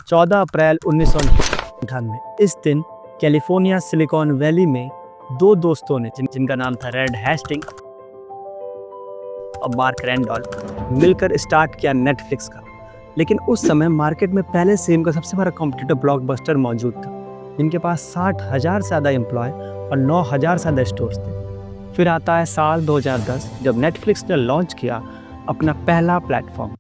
14 अप्रैल 1998 इस दिन California silicon valley में दो दोस्तों ने जिनका नाम था रेड हेस्टिंग और मार्क रैंडॉल मिलकर स्टार्ट किया नेटफ्लिक्स का। लेकिन उस समय मार्केट में पहले से इनका सबसे बड़ा कॉम्पिटिटिव ब्लॉकबस्टर मौजूद था। इनके पास 60,000 से ज़्यादा एम्प्लॉय और 9,000 से ज़्यादा स्टोर्स थे। फिर आता है साल 2010 जब नेटफ्लिक्स ने लॉन्च किया अपना पहला प्लेटफॉर्म।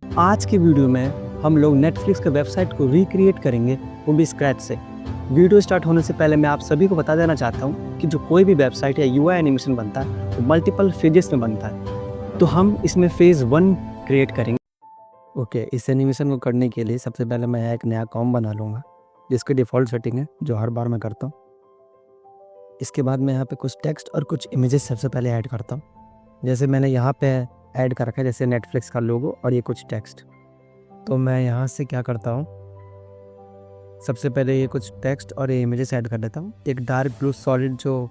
आज की वीडियो में हम लोग नेटफ्लिक्स के वेबसाइट को रिक्रिएट करेंगे, वो भी स्क्रैच से। वीडियो स्टार्ट होने से पहले मैं आप सभी को बता देना चाहता हूँ कि जो कोई भी वेबसाइट या यूआई एनिमेशन बनता है वो मल्टीपल फेजेस में बनता है। तो हम इसमें फेज़ 1 क्रिएट करेंगे। ओके, इस एनिमेशन को करने के लिए सबसे पहले मैं एक नया अकाउंट बना लूँगा जिसकी डिफ़ॉल्ट सेटिंग है जो हर बार मैं करता हूँ। इसके बाद मैं यहाँ पे कुछ टेक्स्ट और कुछ इमेजेस सबसे पहले ऐड करता हूँ। जैसे मैंने यहाँ पे ऐड कर रखा है जैसे नेटफ्लिक्स का लोगो और ये कुछ टेक्स्ट। तो मैं यहाँ से क्या करता हूँ, सबसे पहले ये कुछ टेक्स्ट और ये इमेजेस ऐड कर देता हूँ। एक डार्क ब्लू सॉलिड जो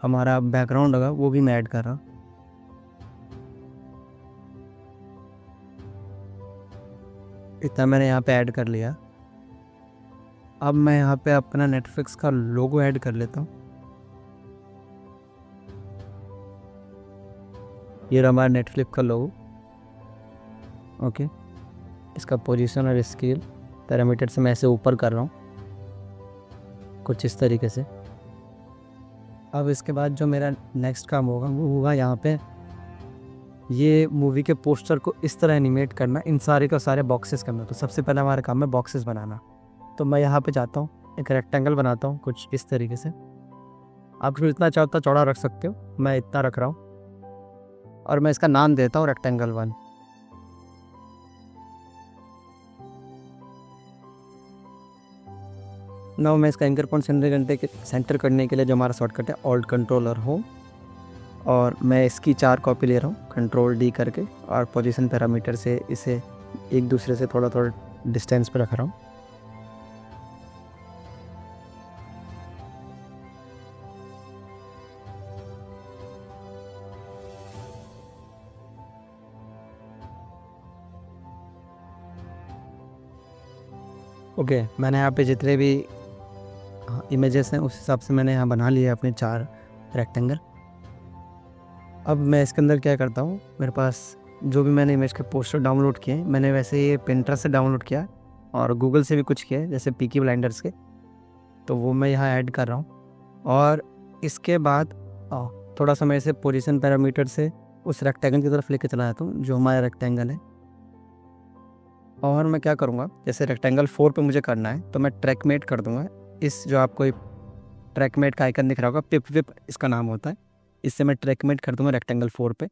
हमारा बैकग्राउंड होगा वो भी मैं ऐड कर रहा हूँ। इतना मैंने यहाँ पे ऐड कर लिया। अब मैं यहाँ पे अपना नेटफ्लिक्स का लोगो ऐड कर लेता हूँ। ये रहा हमारा नेटफ्लिक्स का लोगो। ओके, इसका पोजीशन और स्केल पैरामीटर से मैं ऐसे ऊपर कर रहा हूँ कुछ इस तरीके से। अब इसके बाद जो मेरा नेक्स्ट काम होगा वो होगा यहाँ पे ये मूवी के पोस्टर को इस तरह एनिमेट करना, इन सारे का सारे बॉक्सेस करना। तो सबसे पहला हमारा काम है बॉक्सेस बनाना। तो मैं यहाँ पे जाता हूँ, एक रेक्टेंगल बनाता हूँ कुछ इस तरीके से। आप जितना चाहो उतना चौड़ा रख सकते हो, मैं इतना रख रहा हूँ और मैं इसका नाम देता हूँ रेक्टेंगल 1। नाउ मैं इसका एंकर पॉइंट सेंटर करने के लिए जो हमारा शॉर्टकट है ऑल्ट कंट्रोल और होम, और मैं इसकी 4 कॉपी ले रहा हूँ कंट्रोल डी करके, और पोजीशन पैरामीटर से इसे एक दूसरे से थोड़ा थोड़ा डिस्टेंस पे रख रहा हूँ। ओके, मैंने यहाँ पे जितने भी इमेजेस हैं उस हिसाब से मैंने यहाँ बना लिए अपने 4 रेक्टेंगल। अब मैं इसके अंदर क्या करता हूँ, मेरे पास जो भी मैंने इमेज के पोस्टर डाउनलोड किए हैं, मैंने वैसे ये पिंटरेस्ट से डाउनलोड किया और गूगल से भी कुछ किया है जैसे पीकी ब्लाइंडर्स के, तो वो मैं यहाँ ऐड कर रहा हूँ। और इसके बाद थोड़ा सा मैं इसे पोजीशन पैरामीटर से उस रेक्टेंगल की तरफ लेके चला जाता हूँ जो हमारा रेक्टेंगल है। और मैं क्या करूँगा, जैसे रेक्टेंगल 4 पे मुझे करना है तो मैं ट्रैकमेट कर दूँगा। इस जो आपको ट्रैकमेट का आइकन दिख रहा होगा, पिप विप इसका नाम होता है, इससे मैं ट्रैकमेट कर दूँगा रेक्टेंगल 4 पे।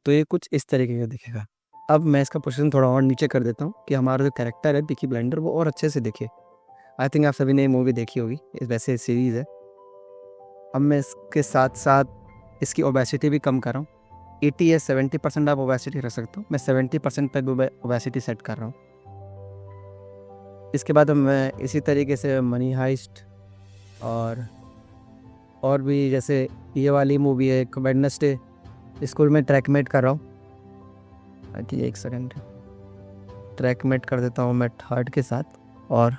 तो ये कुछ इस तरीके का दिखेगा। अब मैं इसका पोजीशन थोड़ा और नीचे कर देता हूँ कि हमारा जो कैरेक्टर है पीकी ब्लाइंडर वो और अच्छे से दिखे। आई थिंक आप सभी ने ये मूवी देखी होगी, वैसे सीरीज़ है। अब मैं इसके साथ साथ इसकी ओबेसिटी भी कम कर रहा हूँ। 80 या 70% आप ओबेसिटी रख सकते हो, मैं 70% पर ओबेसिटी सेट कर रहा हूँ। इसके बाद मैं इसी तरीके से मनी हाइस्ट और भी जैसे ये वाली मूवी है वेडनेसडे, इसको मैं ट्रैकमेट कर रहा हूँ। आई थिंक 1 सेकेंड, ट्रैकमेट कर देता हूँ मैं 3rd के साथ, और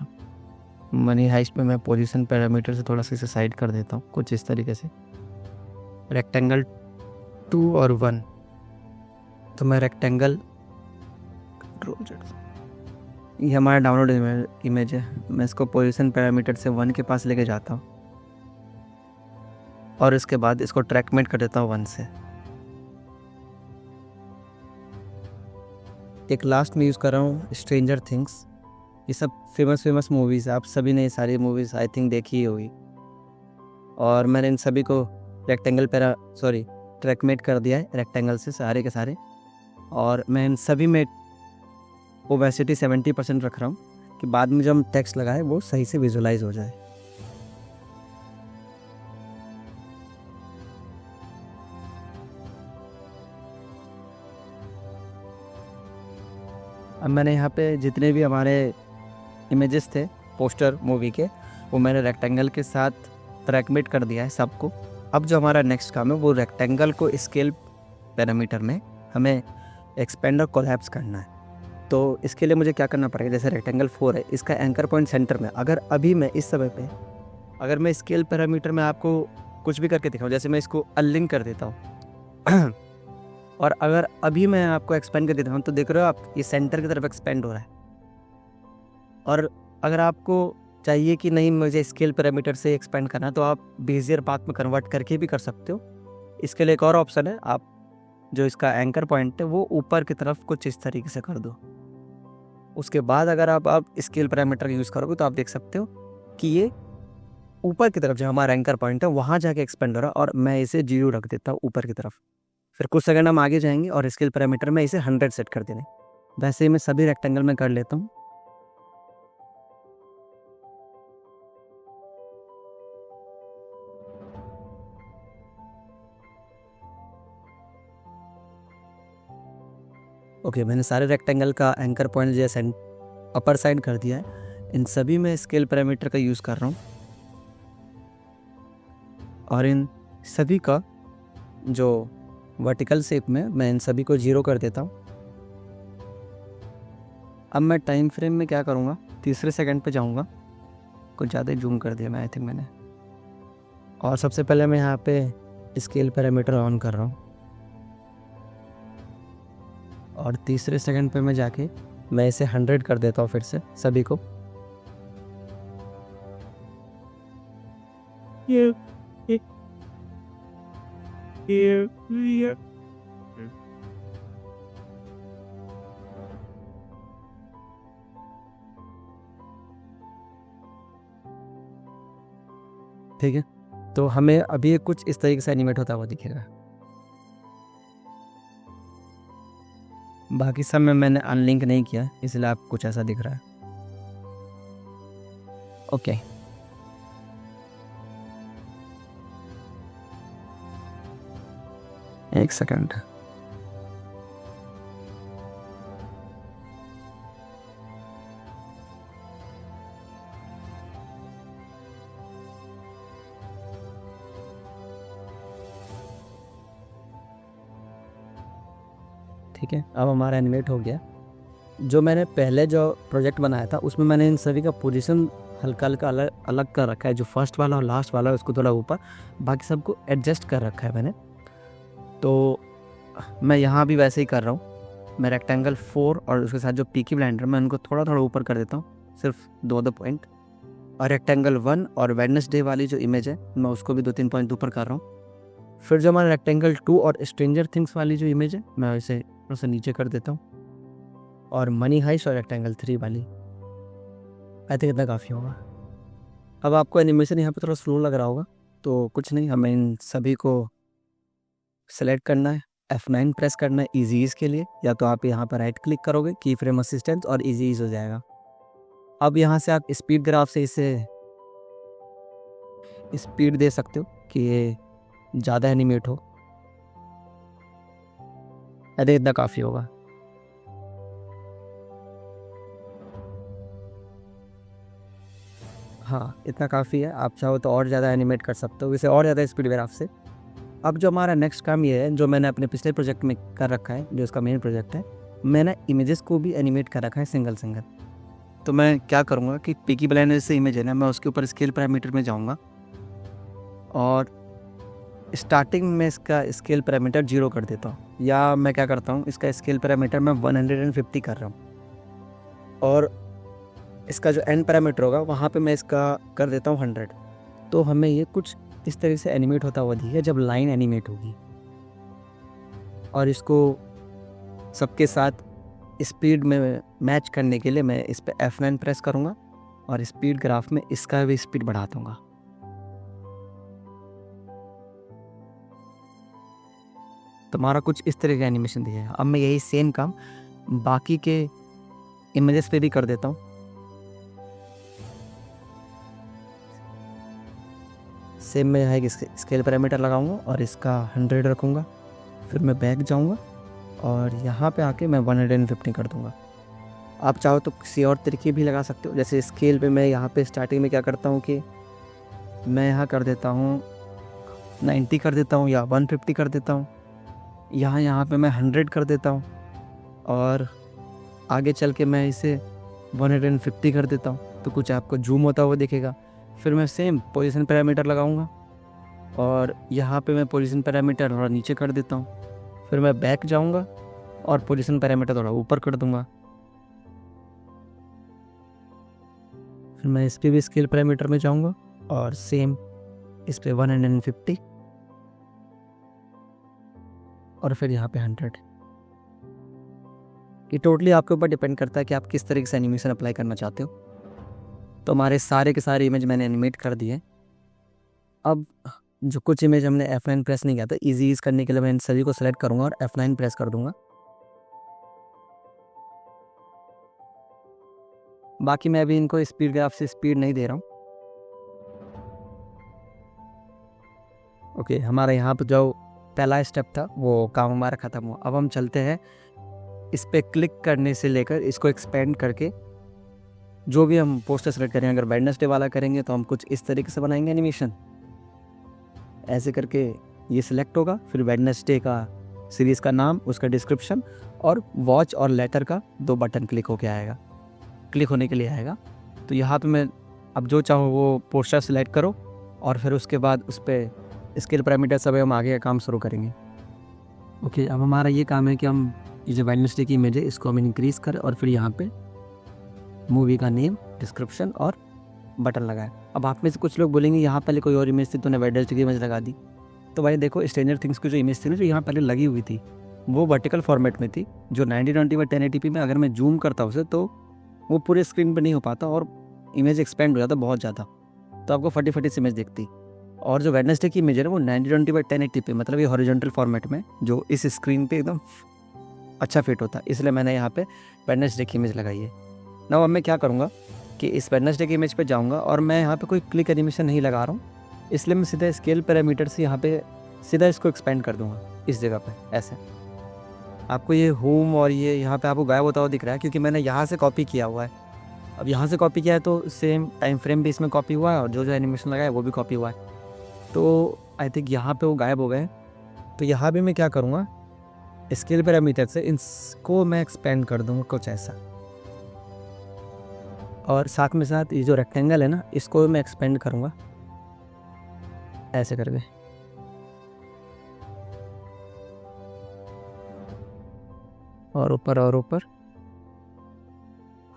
मनी हाइस्ट में मैं पोजीशन पैरामीटर से थोड़ा सा इसे साइड कर देता हूँ कुछ इस तरीके से। रेक्टेंगल 2 और 1, तो मैं रेक्टेंगल ये हमारा डाउनलोड इमेज है, मैं इसको पोजीशन पैरामीटर से 1 के पास लेके जाता हूँ और इसके बाद इसको ट्रैकमेट कर देता हूँ 1 से। एक लास्ट में यूज़ कर रहा हूँ स्ट्रेंजर थिंग्स। ये सब फेमस मूवीज़, आप सभी ने ये सारी मूवीज़ आई थिंक देखी ही होगी। और मैंने इन सभी को ट्रैकमेट कर दिया है रेक्टेंगल से सारे के सारे, और मैं इन सभी में ओबेसिटी 70% रख रहा हूँ कि बाद में जब हम टेक्स्ट लगाए वो सही से विजुलाइज हो जाए। अब मैंने यहाँ पे जितने भी हमारे इमेजेस थे पोस्टर मूवी के, वो मैंने रेक्टेंगल के साथ ट्रैकमेट कर दिया है सबको। अब जो हमारा नेक्स्ट काम है वो रेक्टेंगल को स्केल पैरामीटर में हमें एक्सपेंड और कोलैप्स करना है। तो इसके लिए मुझे क्या करना पड़ेगा, जैसे रेक्टेंगल 4 है, इसका एंकर पॉइंट सेंटर में, अगर अभी मैं इस समय पे अगर मैं स्केल पैरामीटर में आपको कुछ भी करके दिखाऊँ, जैसे मैं इसको अनलिंक कर देता हूँ और अगर अभी मैं आपको एक्सपेंड कर देता हूँ तो देख रहे हो आप, ये सेंटर की तरफ एक्सपेंड हो रहा है। और अगर आपको चाहिए कि नहीं मुझे स्केल पैरामीटर से एक्सपेंड करना, तो आप बेजियर पाथ में कन्वर्ट करके भी कर सकते हो। इसके लिए एक और ऑप्शन है, आप जो इसका एंकर पॉइंट है वो ऊपर की तरफ कुछ इस तरीके से कर दो। उसके बाद अगर आप स्केल पैरामीटर का यूज़ करोगे तो आप देख सकते हो कि ये ऊपर की तरफ जो हमारा एंकर पॉइंट है वहाँ जाके एक्सपेंड हो रहा है, और मैं इसे 0 रख देता हूँ ऊपर की तरफ। फिर कुछ सेकंड हम आगे जाएंगे और स्केल पैरामीटर में इसे 100 सेट कर देंगे। वैसे ही मैं सभी रेक्टेंगल में कर लेता हूँ। ओके, मैंने सारे रेक्टेंगल का एंकर पॉइंट जैसे अपर साइड कर दिया है। इन सभी में स्केल पैरामीटर का यूज़ कर रहा हूँ और इन सभी का जो वर्टिकल शेप में मैं इन सभी को 0 कर देता हूँ। अब मैं टाइम फ्रेम में क्या करूँगा, तीसरे सेकंड पे जाऊँगा, कुछ ज़्यादा ही जूम कर दिया मैं आई थिंक मैंने। और सबसे पहले मैं यहाँ पे स्केल पैरामीटर ऑन कर रहा हूँ और तीसरे सेकंड पे मैं जाके मैं इसे 100 कर देता हूँ फिर से सभी को। ठीक है, तो हमें अभी कुछ इस तरीके से एनिमेट होता हुआ दिखेगा। बाकी सब में मैंने अनलिंक नहीं किया, इसलिए आपको कुछ ऐसा दिख रहा है। ओके, एक सेकंड। ठीक है, अब हमारा एनिमेट हो गया। जो मैंने पहले जो प्रोजेक्ट बनाया था उसमें मैंने इन सभी का पोजीशन हल्का हल्का अलग अलग कर रखा है। जो फर्स्ट वाला और लास्ट वाला है उसको थोड़ा ऊपर, बाकी सबको एडजस्ट कर रखा है मैंने। तो मैं यहाँ भी वैसे ही कर रहा हूँ। मैं रेक्टेंगल 4 और उसके साथ जो पीकी ब्लेंडर मैं उनको थोड़ा थोड़ा ऊपर कर देता हूँ, सिर्फ 2 पॉइंट। और रेक्टेंगल 1 और वेडनेसडे वाली जो इमेज है मैं उसको भी 2-3 पॉइंट ऊपर कर रहा हूँ। फिर जो हमारा रेक्टेंगल 2 और स्ट्रेंजर थिंग्स वाली जो इमेज है मैं इसे थोड़ा सा नीचे कर देता हूँ। और मनी हाइस्ट और रेक्टेंगल 3 वाली, आई थिंक इतना काफ़ी होगा। अब आपको एनिमेशन यहाँ पे थोड़ा स्लो लग रहा होगा, तो कुछ नहीं, हमें इन सभी को सेलेक्ट करना है, F9 प्रेस करना है ईजी ईज के लिए, या तो आप यहाँ पर राइट क्लिक करोगे की फ्रेम असिस्टेंट और ईजी ईज हो जाएगा। अब यहाँ से आप स्पीड ग्राफ से इसे स्पीड दे सकते हो कि ये ज़्यादा एनिमेट हो। अरे इतना काफ़ी होगा। हाँ, इतना काफ़ी है। आप चाहो तो और ज़्यादा एनिमेट कर सकते हो इसे और ज़्यादा स्पीड ग्राफ से। अब जो हमारा नेक्स्ट काम ये है, जो मैंने अपने पिछले प्रोजेक्ट में कर रखा है, जो इसका मेन प्रोजेक्ट है, मैंने इमेजेस को भी एनिमेट कर रखा है सिंगल सिंगल। तो मैं क्या करूँगा कि पीकी ब्लेंडर से इमेज है ना, मैं उसके ऊपर स्केल पैरामीटर में जाऊँगा और स्टार्टिंग में इसका स्केल पैरामीटर 0 कर देता हूँ, या मैं क्या करता हूँ इसका स्केल पैरामीटर मैं 150 कर रहा हूँ और इसका जो एंड पैरामीटर होगा वहाँ पे मैं इसका कर देता हूँ 100। तो हमें ये कुछ इस तरह से एनिमेट होता हुआ दिखेगा जब लाइन एनिमेट होगी। और इसको सबके साथ स्पीड में मैच करने के लिए मैं इस पर F9 प्रेस करूँगा और स्पीड ग्राफ में इसका भी स्पीड बढ़ा दूँगा। तुम्हारा कुछ इस तरह का एनिमेशन दिखेगा। अब मैं यही सेम काम बाकी के इमेजेस पे भी कर देता हूँ। सेम मैं यहाँ स्केल पैरामीटर लगाऊंगा और इसका 100 रखूँगा। फिर मैं बैक जाऊँगा और यहाँ पे आके मैं 150 कर दूँगा। आप चाहो तो किसी और तरीके भी लगा सकते हो, जैसे स्केल पे मैं यहाँ पे स्टार्टिंग में क्या करता हूँ कि मैं यहाँ कर देता हूँ 90 कर देता हूँ या 150 कर देता हूँ। यहाँ पे मैं 100 कर देता हूँ और आगे चल के मैं इसे 150 कर देता हूँ, तो कुछ आपको जूम होता हुआ दिखेगा। फिर मैं सेम पोजीशन पैरामीटर लगाऊंगा और यहाँ पे मैं पोजीशन पैरामीटर थोड़ा नीचे कर देता हूँ। फिर मैं बैक जाऊँगा और पोजीशन पैरामीटर थोड़ा ऊपर कर दूँगा। फिर मैं इस पर भी स्केल पैरामीटर में जाऊँगा और सेम इस पर 150 और फिर यहाँ पे 100। ये टोटली आपके ऊपर डिपेंड करता है कि आप किस तरीके से एनिमेशन अप्लाई करना चाहते हो। तो हमारे सारे के सारे इमेज मैंने एनिमेट कर दिए। अब जो कुछ इमेज हमने F9 प्रेस नहीं किया था, इजी ईज करने के लिए मैं इन सभी को सेलेक्ट करूँगा और F9 प्रेस कर दूँगा। बाकी मैं अभी इनको स्पीड ग्राफ से स्पीड नहीं दे रहा हूँ। ओके, हमारा यहाँ पर जो पहला स्टेप था वो काम हमारा ख़त्म हुआ। अब हम चलते हैं इस पर क्लिक करने से लेकर इसको एक्सपेंड करके जो भी हम पोस्टर सेलेक्ट करें, अगर वेडनेसडे वाला करेंगे तो हम कुछ इस तरीके से बनाएंगे एनिमेशन। ऐसे करके ये सिलेक्ट होगा, फिर वेडनेसडे का सीरीज़ का नाम, उसका डिस्क्रिप्शन और वॉच और लेटर का 2 बटन क्लिक होने के लिए आएगा। तो यहाँ पे मैं अब जो चाहूँ वो पोस्टर सेलेक्ट करो और फिर उसके बाद उस पर स्केल पैरामीटर सब हम आगे का काम शुरू करेंगे। ओके, अब हमारा ये काम है कि हम ये जो वेडनेसडे की इमेज है इसको हम इंक्रीज़ करें और फिर यहाँ पे मूवी का नेम, डिस्क्रिप्शन और बटन लगाएं। अब आप में से कुछ लोग बोलेंगे यहाँ पहले कोई और इमेज थी, तूने वेडनेसडे की इमेज लगा दी। तो भाई देखो, स्ट्रेंजर थिंग्स की जो इमेज थी ना, जो यहाँ पहले लगी हुई थी, वो वर्टिकल फॉर्मेट में थी, जो 1920x1080p में अगर मैं जूम करता उसे तो वो पूरे स्क्रीन पर नहीं हो पाता और इमेज एक्सपेंड हो जाता बहुत ज़्यादा, तो आपको फटी फटी सी इमेज दिखती। और जो वेडनेसडे की इमेज है वो 1920x1080p मतलब ये हॉरिजॉन्टल फॉर्मेट में जो इस स्क्रीन पे एकदम अच्छा फिट होता है, इसलिए मैंने यहाँ पे वेडनेसडे की इमेज लगाई है। ना अब मैं क्या करूँगा कि इस वेडनेसडे की इमेज पे जाऊँगा और मैं यहाँ पे कोई क्लिक एनिमेशन नहीं लगा रहा हूँ, इसलिए मैं सीधा स्केल पैरामीटर से यहाँ पे सीधा इसको एक्सपेंड कर दूँगा इस जगह पे। ऐसे आपको ये होम और ये यहाँ पे आपको गायब होता हुआ दिख रहा है क्योंकि मैंने यहाँ से कॉपी किया हुआ है। अब यहाँ से कॉपी किया है तो सेम टाइम फ्रेम भी इसमें कॉपी हुआ है और जो जो एनिमेशन लगाया है वो भी कॉपी हुआ है। तो आई थिंक यहाँ पे वो गायब हो गए। तो यहाँ भी मैं क्या करूँगा, स्केल पैरामीटर से इसको मैं एक्सपेंड कर दूँगा कुछ ऐसा, और साथ में साथ ये जो रेक्टेंगल है ना इसको मैं एक्सपेंड करूँगा ऐसे करके। और ऊपर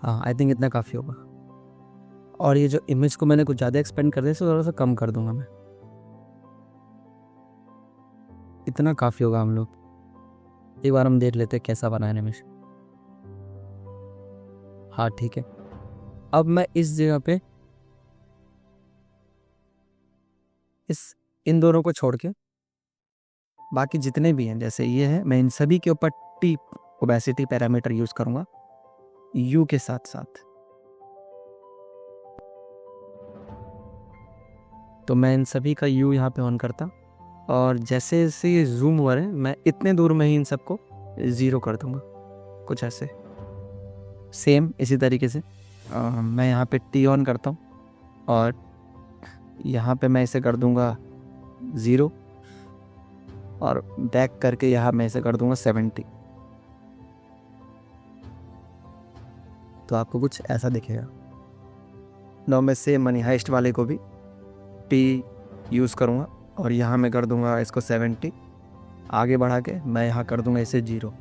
हाँ, आई थिंक इतना काफ़ी होगा। और ये जो इमेज को मैंने कुछ ज़्यादा एक्सपेंड कर दिया इसको थोड़ा सा कम कर दूँगा मैं, इतना काफ़ी होगा। हम लोग एक बार हम देख लेते हैं कैसा बना है इमेज। हाँ ठीक है, अब मैं इस जगह पे इन दोनों को छोड़ के बाकी जितने भी हैं जैसे ये है, मैं इन सभी के ऊपर टी ओपेसिटी पैरामीटर यूज़ करूँगा यू के साथ साथ। तो मैं इन सभी का यू यहाँ पे ऑन करता और जैसे जैसे ये जूम हुआ है मैं इतने दूर में ही इन सबको 0 कर दूँगा कुछ ऐसे। सेम इसी तरीके से मैं यहाँ पे टी ऑन करता हूँ और यहाँ पे मैं इसे कर दूँगा 0 और बैक करके यहाँ मैं इसे कर दूँगा 70। तो आपको कुछ ऐसा दिखेगा। नो मैं सेम मनी हाइस्ट वाले को भी टी यूज़ करूँगा और यहाँ मैं कर दूँगा इसको 70, आगे बढ़ा के मैं यहाँ कर दूँगा इसे 0।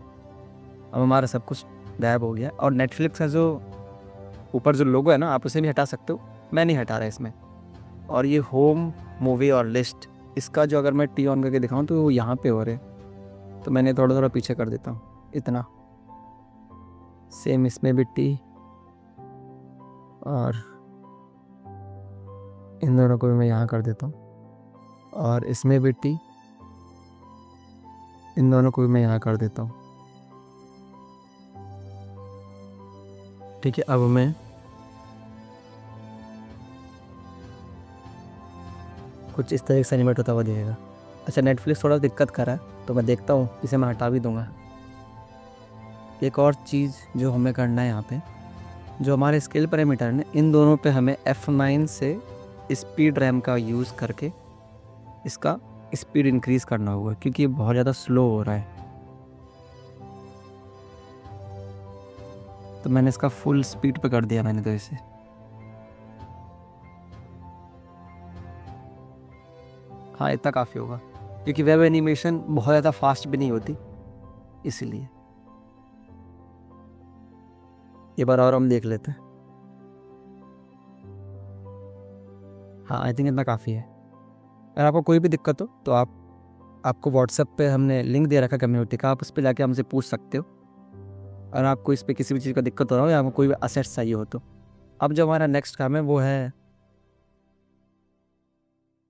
अब हमारा सब कुछ गायब हो गया। और नेटफ्लिक्स का जो ऊपर जो लोगो है ना आप उसे भी हटा सकते हो, मैं नहीं हटा रहा इसमें। और ये होम, मूवी और लिस्ट, इसका जो अगर मैं टी ऑन करके दिखाऊँ तो वो यहाँ पे हो रहे, तो मैंने थोड़ा थोड़ा पीछे कर देता हूँ इतना। सेम इसमें भी टी और इन दोनों को भी मैं यहाँ कर देता हूँ और इसमें भी टी, इन दोनों को भी मैं यहाँ कर देता हूँ। ठीक है, अब मैं कुछ इस तरह से एनिमेट होता हुआ दिखेगा। अच्छा, नेटफ्लिक्स थोड़ा दिक्कत कर रहा है तो मैं देखता हूँ, इसे मैं हटा भी दूँगा। एक और चीज़ जो हमें करना है यहाँ पे, जो हमारे स्केल पैरामीटर है इन दोनों पे हमें F9 से स्पीड रैम का यूज़ करके इसका स्पीड इंक्रीज़ करना होगा क्योंकि ये बहुत ज़्यादा स्लो हो रहा है। तो मैंने इसका फुल स्पीड पे कर दिया मैंने तो इसे। हाँ, इतना काफ़ी होगा क्योंकि वेब एनिमेशन बहुत ज़्यादा फास्ट भी नहीं होती, इसीलिए। एक बार और हम देख लेते हैं। हाँ, आई थिंक इतना काफ़ी है। अगर आपको कोई भी दिक्कत हो तो आपको व्हाट्सएप पे हमने लिंक दे रखा कम्युनिटी का, आप उस पर जाके हमसे पूछ सकते हो। और आपको इस पर किसी भी चीज़ का दिक्कत हो रहा हो या आपको कोई भी असेट्स चाहिए हो तो। अब जो हमारा नेक्स्ट काम है वो है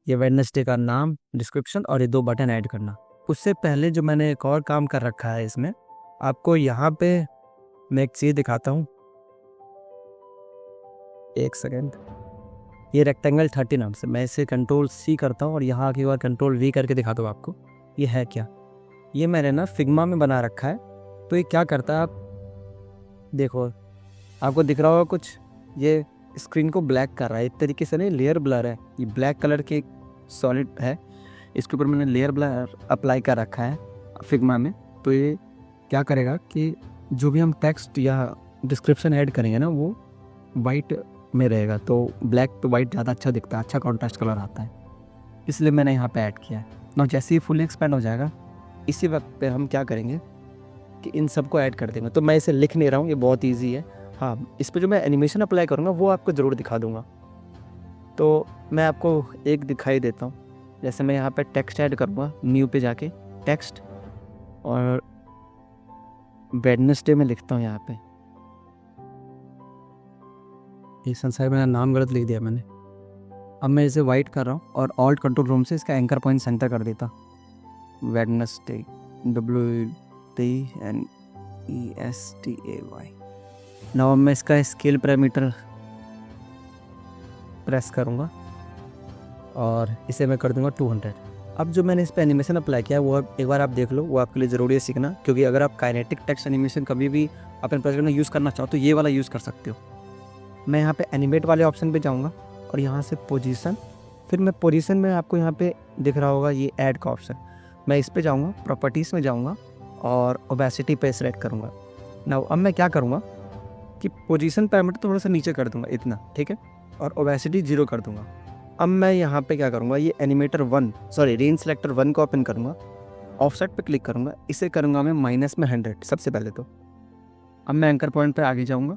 ये वेडनेसडे का नाम, डिस्क्रिप्शन और ये 2 बटन ऐड करना। उससे पहले जो मैंने एक और काम कर रखा है इसमें, आपको यहाँ पे मैं एक चीज़ दिखाता हूँ, एक सेकेंड। ये रेक्टेंगल 30 नाम से, मैं इसे Ctrl+C करता हूँ और यहाँ आके बार Ctrl+V करके दिखाता हूँ आपको। ये है क्या, ये मैंने ना फिग्मा में बना रखा है। तो ये क्या करता है, आप देखो, आपको दिख रहा होगा कुछ, ये स्क्रीन को ब्लैक कर रहा है। एक तरीके से नहीं, लेयर ब्लर है। ये ब्लैक कलर के सॉलिड है, इसके ऊपर मैंने लेयर ब्लर अप्लाई कर रखा है फिग्मा में। तो ये क्या करेगा कि जो भी हम टेक्स्ट या डिस्क्रिप्शन ऐड करेंगे ना, वो वाइट में रहेगा, तो ब्लैक पे वाइट ज़्यादा अच्छा दिखता है, अच्छा कॉन्ट्रास्ट कलर आता है, इसलिए मैंने यहाँ पे ऐड किया है ना। जैसे ही फुल एक्सपेंड हो जाएगा, इसी वक्त पे हम क्या करेंगे कि इन सबको ऐड कर देंगे। तो मैं इसे लिख नहीं रहा हूँ, ये बहुत ईजी है। हाँ, इस पर जो मैं एनिमेशन अप्लाई करूँगा वो आपको ज़रूर दिखा दूँगा। तो मैं आपको एक दिखाई देता हूँ। जैसे मैं यहाँ पे टेक्स्ट ऐड करूँगा, न्यू पे जाके टेक्स्ट, और वेडनेसडे में लिखता हूँ यहाँ पे। ये संसार मेरा नाम गलत लिख दिया मैंने। अब मैं इसे वाइट कर रहा हूँ और ऑल्ट कंट्रोल रूम से इसका एंकर पॉइंट सेंटर कर देता। Wednesday, WEDNESDAY। नाउ मैं इसका स्केल पैरामीटर प्रेस करूँगा और इसे मैं कर दूँगा 200। अब जो मैंने इस पर एनिमेशन अप्लाई किया है वो एक बार आप देख लो, वो आपके लिए ज़रूरी है सीखना, क्योंकि अगर आप काइनेटिक टेक्स्ट एनिमेशन कभी भी अपने प्रोजेक्ट में यूज़ करना चाहो तो ये वाला यूज़ कर सकते हो। मैं यहाँ पे एनिमेट वाले ऑप्शन पे जाऊँगा और यहाँ से पोजीशन, फिर मैं पोजीशन में आपको यहाँ पे दिख रहा होगा ये ऐड का ऑप्शन, मैं इस पे जाऊँगा, प्रॉपर्टीज़ में जाऊँगा और ओबेसिटी पे सेलेक्ट करूँगा। नाउ अब मैं क्या करूँगा कि पोजीशन पैरामीटर थोड़ा सा नीचे कर दूँगा, इतना, ठीक है, और ओबेसिटी 0 कर दूँगा। अब मैं यहाँ पे क्या करूँगा, ये एनिमेटर 1, सॉरी रेंज सेलेक्टर 1 को ओपन करूँगा, ऑफसेट पे क्लिक करूँगा, इसे करूँगा मैं माइनस में 100 सबसे पहले तो। अब मैं एंकर पॉइंट पे आगे जाऊँगा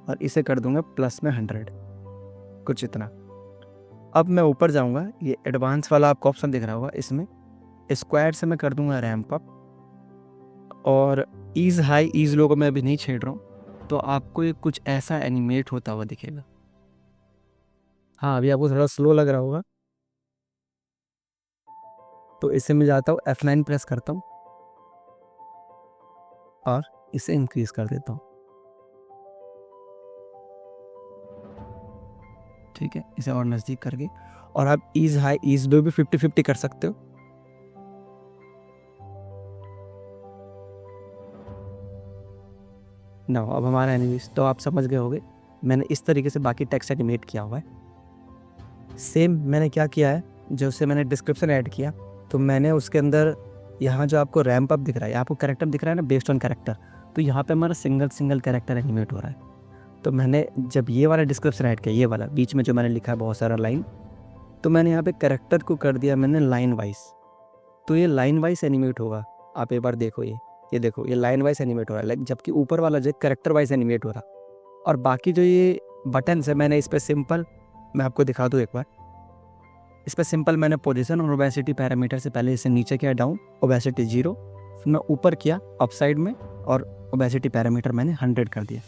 और इसे कर दूँगा प्लस में 100, कुछ इतना। अब मैं ऊपर जाऊँगा, ये एडवांस वाला आपको ऑप्शन दिख रहा होगा, इसमें स्क्वायर से मैं कर दूँगा रैम्प अप, और ईज़ हाई ईज़ लो को मैं अभी नहीं छेड़ रहा हूँ, तो आपको ये कुछ ऐसा एनिमेट होता हुआ दिखेगा। हाँ, अभी आपको थोड़ा स्लो लग रहा होगा, तो इसे मैं जाता हूँ F9 प्रेस करता हूँ और इसे इंक्रीज कर देता हूँ, ठीक है, इसे और नज़दीक करके। और आप ईज़ हाई ईज़ लो भी 50-50 कर सकते हो। ना अब हमारा एनिमेशन तो आप समझ गए होंगे, मैंने इस तरीके से बाकी टेक्स्ट एनिमेट किया हुआ है। सेम मैंने क्या किया है, जो उससे मैंने डिस्क्रिप्शन ऐड किया, तो मैंने उसके अंदर यहाँ जो आपको रैम्प अप दिख रहा है, आपको कैरेक्टर दिख रहा है ना, बेस्ड ऑन कैरेक्टर, तो यहाँ पे हमारा सिंगल कैरेक्टर एनिमेट हो रहा है। तो मैंने जब ये वाला डिस्क्रिप्शन ऐड किया, ये वाला बीच में जो मैंने लिखा है बहुत सारा लाइन, तो मैंने यहाँ पे कैरेक्टर को कर दिया मैंने लाइन वाइज, तो ये लाइन वाइज एनिमेट होगा। आप एक बार देखो, ये देखो, ये लाइन वाइज एनिमेट हो रहा है, लाइक, जबकि ऊपर वाला जो कैरेक्टर वाइज एनिमेट हो रहा। और बाकी जो ये बटन्स है, मैंने इस पर सिंपल, मैं आपको दिखा दूँ एक बार, इस पर सिंपल मैंने पोजीशन और ओबेसिटी पैरामीटर से पहले इसे नीचे किया डाउन, ओबेसिटी 0, फिर मैं ऊपर किया अप साइड में और ओबेसिटी पैरामीटर मैंने 100 कर दिया।